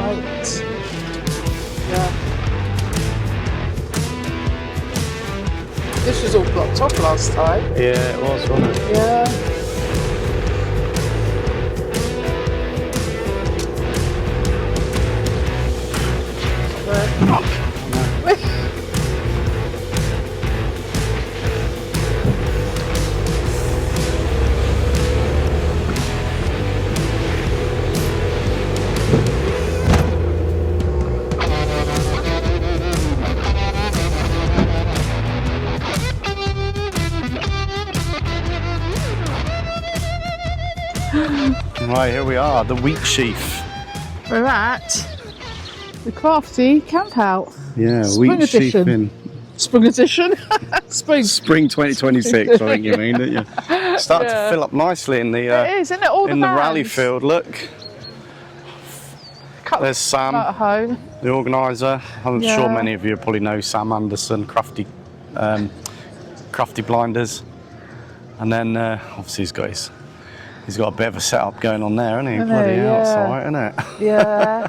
Right. Yeah. This was all blocked off last time. Yeah, it was, wasn't it? Yeah. Right, here we are, the Wheatsheaf. We're at the Crafty Campout. Yeah, Spring Wheatsheaf edition. in Spring edition. Spring 2026, I think you mean, don't you? Starting to fill up nicely in the it is, isn't it? All in the the rally vans. field. Look, there's Sam, Motorhome. the organiser. I'm Yeah. sure many of you probably know Sam Anderson, Crafty Blinders, and then obviously he's got a bit of a setup going on there, hasn't he? Bloody hell, it's alright, isn't it? Yeah.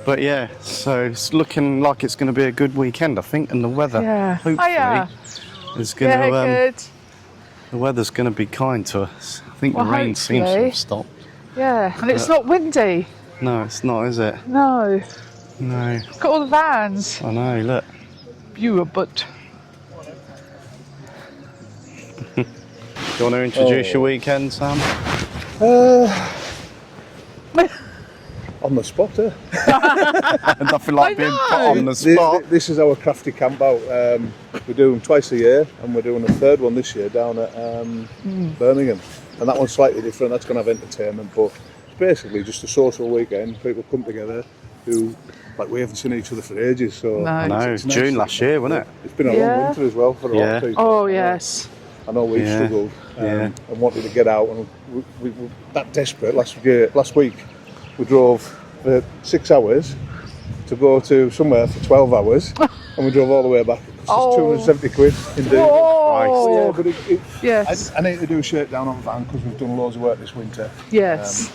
But yeah, so it's looking like it's going to be a good weekend, I think, and the weather, hopefully, is going to. Good. The weather's going to be kind to us. I think the rain seems to have stopped. Yeah, and it's not windy. No, it's not, is it? No. No. Look at all the vans. I know. Look. Beautiful. Do you want to introduce your weekend, Sam? On the spot, eh? Nothing like being put on the spot. This is our crafty campout. We do them twice a year, and we're doing a third one this year down at Birmingham. And that one's slightly different. That's going to have entertainment, but it's basically just a social weekend. People come together who, like, we haven't seen each other for ages. So I know. It's June last year, wasn't it? It's been a long winter as well for a lot of people. Oh yes. I know we've struggled and wanted to get out, and we were that desperate last week. We drove for 6 hours to go to somewhere for 12 hours, and we drove all the way back. It cost us 270 quid indeed. Oh. Yeah, but Yes. I need to do a shakedown on the van because we've done loads of work this winter. Yes.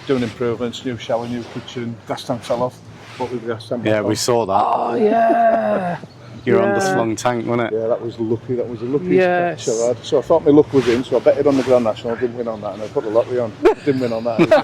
Doing improvements, new shower, new kitchen, gas tank fell off. What was the gas tank? Yeah, we saw that. Oh yeah. You're on the slung tank, wasn't it? Yeah, that was lucky. That was the luckiest Yes. catch I had. So I thought my luck was in, so I betted on the Grand National. Didn't win on that, and I put the lottery on. Didn't win on that either.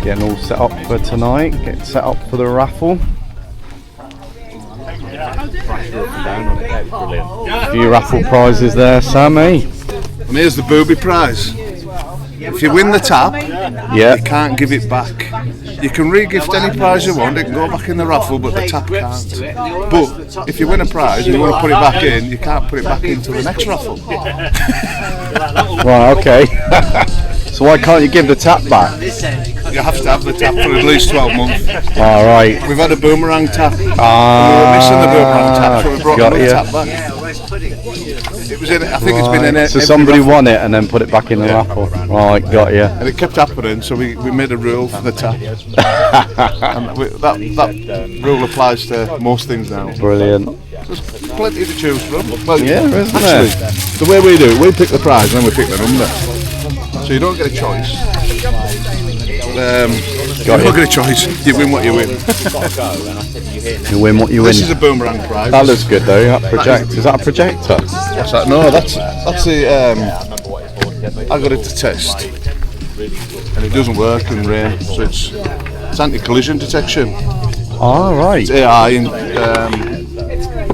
Getting all set up for tonight, getting set up for the raffle. A few raffle prizes there, Sammy. And here's the booby prize. If you win the tap, you can't give it back. You can re-gift any prize you want, it can go back in the raffle, but the tap can't. But if you win a prize and you want to put it back in, you can't put it back into the next raffle. Right, okay. So why can't you give the tap back? You have to have the tap for at least 12 months. All right. We've had a boomerang tap. We were missing the boomerang tap, so we brought the tap back. It was in. I think it's been in it. So somebody won it and then put it back in the raffle. Right, got you. And it kept happening, so we made a rule for the tap. And that rule applies to most things now. Brilliant. There's plenty to choose from. Well, Yeah, isn't actually, there? the way we do it, we pick the prize and then we pick the number. So you don't get a choice. You don't get a choice. You win what you win. You win what you win. This is a boomerang prize. That looks good though. That project is that a projector? What's that? No, that's the. I got it to test, and it doesn't work in rain. So it's anti-collision detection. All right. It's AI, and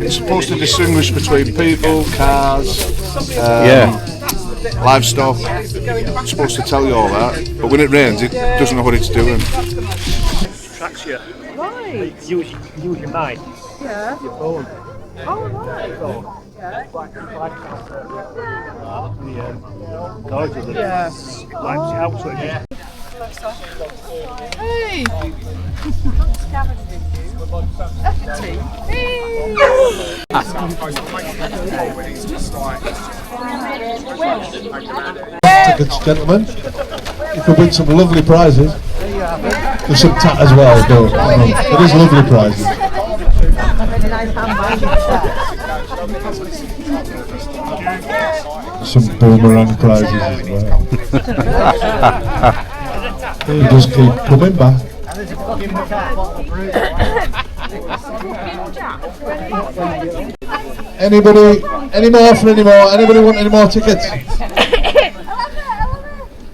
it's supposed to distinguish between people, cars, livestock. It's supposed to tell you all that, but when it rains, it doesn't know what it's doing. Tracks you. Right. Use your mind. Yeah. Your phone. Oh, right. Yeah. Lines it out so it just Hey. Tickets, gentlemen. You could win some lovely prizes. There's some tat as well, though. It is lovely prizes. Some boomerang prizes as well. You just keep coming back. Anybody? Any more for any more? Anybody want any more tickets?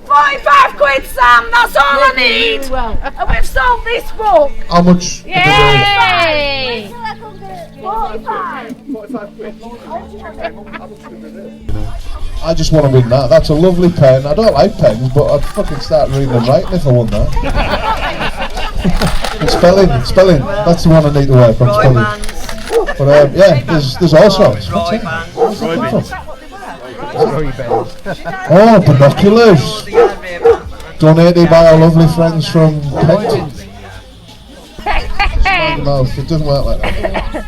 45 quid, Sam, that's all I need. And we've sold this book. How much? Yay! 45. I just want to win that. That's a lovely pen. I don't like pens, but I'd fucking start reading and writing if I won that. And spelling. That's the one I need to work on, spelling. But yeah, there's all sorts. What's that? Where's that come from? Oh, binoculars. Donated by our lovely friends from Kent. No, it doesn't work like that.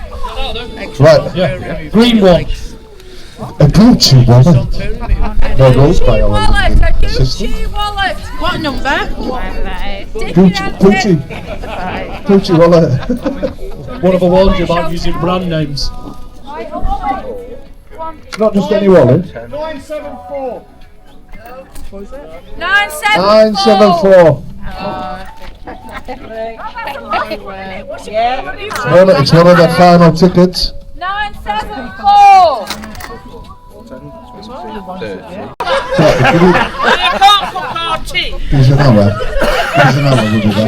Right. Yeah. Green one. A Gucci wallet. No, those by our lovely sister. Wallet. What number? Gucci wallet. What have I warned you about using brand names? It's not just any wallet. 974. 974. It's one of the final tickets. 974. Here's an hour. We'll do that.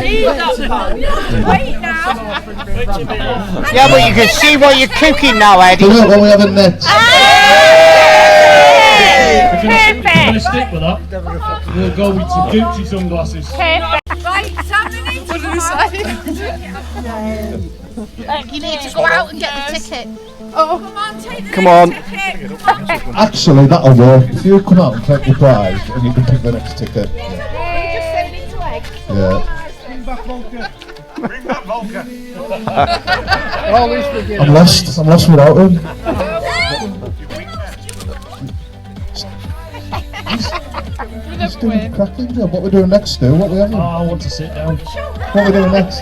Wait now. Yeah, but you can see what you're cooking now, Eddie. So look what we have in next. We're going to stick with that. We'll go with some Gucci sunglasses. Right, Sam, What did he say? you need to go out and get the ticket. Oh, Come on, take the Come on. ticket. Actually, that'll work. If you come out and take your prize and you can pick the next ticket. Yeah. I'm lost without him. He's doing a cracking job. What we're doing next, Stu? What we having? Oh, I want to sit down. What we're doing next?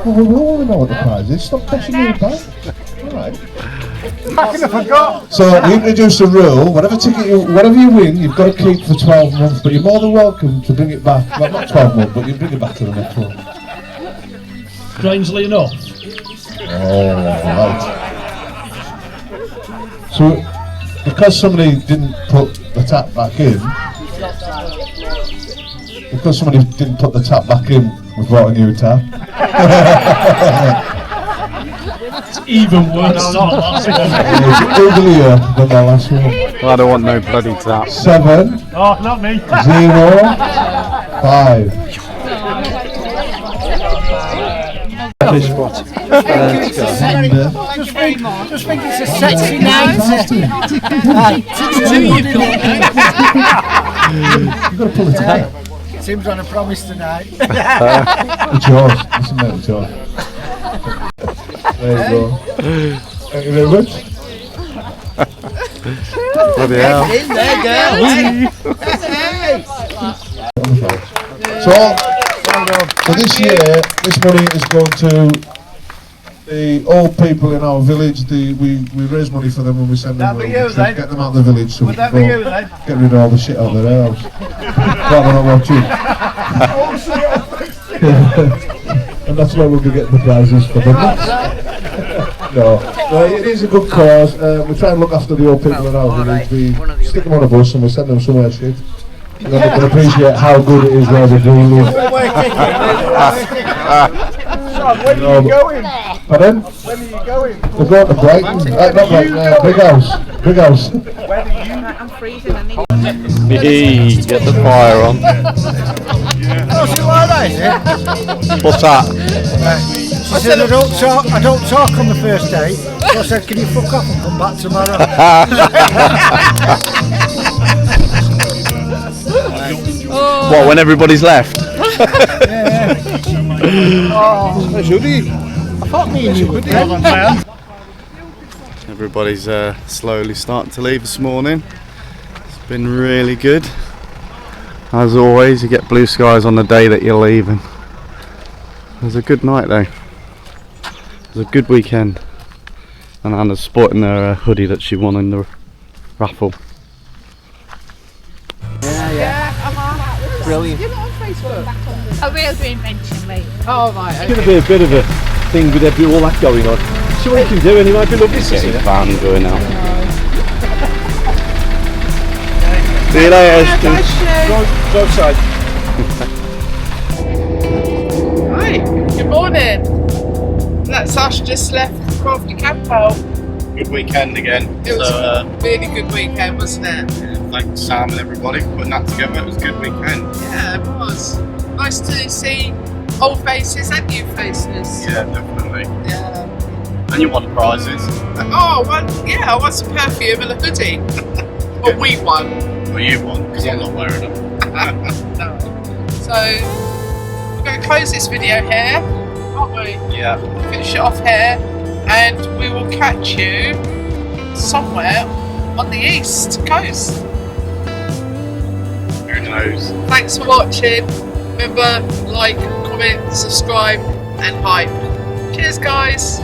Well, we all know what the prize is. Stop pushing me back. Alright. So we introduced a rule, whatever you win, you've got to keep for 12 months, but you're more than welcome to bring it back. Well, not 12 months, but you bring it back to the next one. Strangely enough. Oh, right. So, because somebody didn't put the tap back in, we've brought a new tap. It's even worse than the last one. It's uglier than the last one. Well, I don't want no bloody tap. 7, Oh, not me. 0, 5. Fish spot. Just think it's a sexy night. You've got to pull it together. Tim's on a promise tonight. It's yours. Listen, mate, it's yours. There you go. Thank you very much. Bloody hell. In there, girl. So this year, this money is going to the old people in our village. We raise money for them when we send them. Get them out of the village so we can go get rid of all the shit out of their house. But they're not watching. And that's where we'll be getting the prizes for them. No, it is a good cause. We try and look after the old people in our village. We stick them on a bus and we send them somewhere shit. And then they can appreciate how good it is where they do live. When are you going? Pardon? When are you going? We're going to Brighton. Not Brighton, Big House. Big House. I'm freezing. I need Get the fire on. What's that? I said I don't talk on the first day. So I said, can you fuck off and come back tomorrow? What, when everybody's left? Everybody's slowly starting to leave this morning. It's been really good. As always, you get blue skies on the day that you're leaving. It was a good night though. It was a good weekend. And Anna's sporting her hoodie that she won in the raffle. Brilliant. You're not on Facebook? I will be mentioned later. Oh, right. It's going to be a bit of a thing with all that going on. See what you can do anyway. It'd be lovely to see Getting that. van going out. See you later. Go outside. Hi, good morning. That's us just left Crafty Campout. Good weekend again. It was a really good weekend, wasn't it? Thanks Sam and everybody for putting that together. It was a good weekend. Yeah, it was. Nice to see old faces and new faces. Yeah, definitely. Yeah. And you won prizes. Oh, well, yeah, I won some perfume and a hoodie. But we won. Well, you won, because I'm not wearing them. No. So, we're going to close this video here, aren't we? Yeah. Finish it off here, and we will catch you somewhere on the east coast. Who knows? Thanks for watching. Remember, like, comment, subscribe, and hype. Cheers, guys.